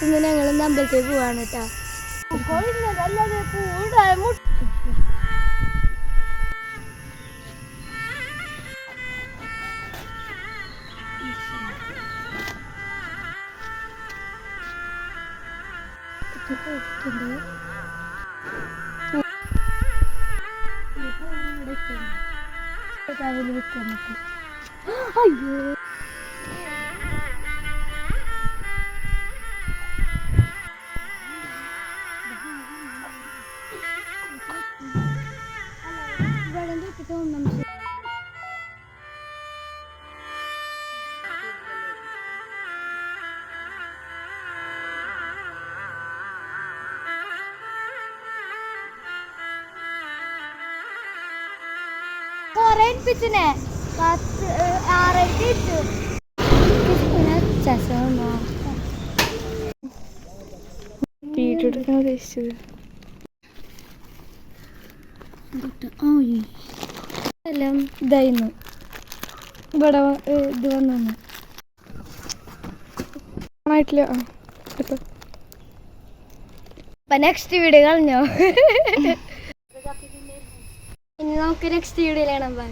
ഇന്ന് ഞങ്ങൾ അമ്പലത്തേക്ക് പോവാണ് കേട്ടോ. അയ്യോ പിച്ചിനെ 6 വീടെടുക്കാൻ ഉദ്ദേശിച്ചത് എല്ലാം ഇതായിരുന്നു. ഇവിടെ ഇത് വന്നു ആയിട്ടില്ല. അപ്പൊ നെക്സ്റ്റ് വീഡിയോ കളഞ്ഞോ. ഇനി നമുക്ക് നെക്സ്റ്റ് വീഡിയോയിലാണ്.